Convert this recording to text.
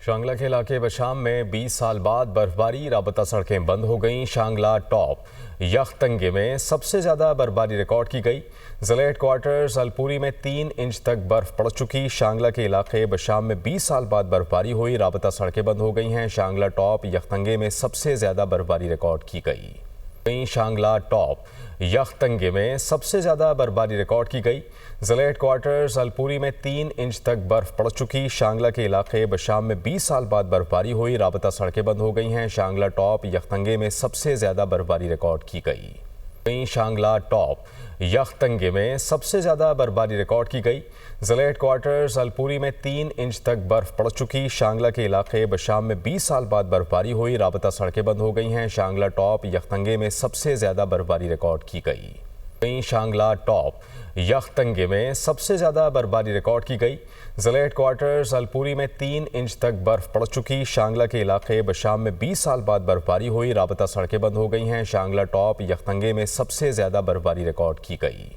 शांगला के इलाके बशाम में 20 साल बाद बर्फबारी, राबता सड़कें बंद हो गईं। शांगला टॉप यख्तंगे में सबसे ज़्यादा बर्फबारी रिकॉर्ड की गई। ज़िला हेडक्वार्टर्स अलपुरी में 3 इंच तक बर्फ पड़ चुकी। शांगला के इलाके बशाम में 20 साल बाद बर्फबारी हुई, राबता सड़कें बंद हो गई हैं। शांगला टॉप यख्तंगे में सबसे ज़्यादा बर्फबारी रिकॉर्ड की गई। शांगला टॉप यख्तंगे में सबसे ज़्यादा बर्फबारी रिकॉर्ड की गई। ज़िला हेडक्वार्टर्स अलपुरी में 3 इंच तक बर्फ पड़ चुकी। शांगला के इलाके बशाम में 20 साल बाद बर्फबारी हुई, राबता सड़कें बंद हो गई हैं। शांगला टॉप यख्तंगे में सबसे ज़्यादा बर्फबारी रिकॉर्ड की गई। शांगला टॉप यख्तंगे में सबसे ज़्यादा बर्फबारी रिकॉर्ड की गई। ज़िला हेडक्वार्टर्स अलपुरी में 3 इंच तक बर्फ पड़ चुकी। शांगला के इलाके बशाम में 20 साल बाद बर्फबारी हुई, राबता सड़कें बंद हो गई हैं। शांगला टॉप यख्तंगे में सबसे ज़्यादा बर्फबारी रिकॉर्ड की गई। शांगला टॉप यख्तंगे में सबसे ज़्यादा बर्फबारी रिकॉर्ड की गई। ज़िला हेडक्वार्टर्स अलपुरी में 3 इंच तक बर्फ पड़ चुकी। शांगला के इलाके बशाम में 20 साल बाद बर्फबारी हुई, राबता सड़कें बंद हो गई हैं। शांगला टॉप यख्तंगे में सबसे ज़्यादा बर्फबारी रिकॉर्ड की गई।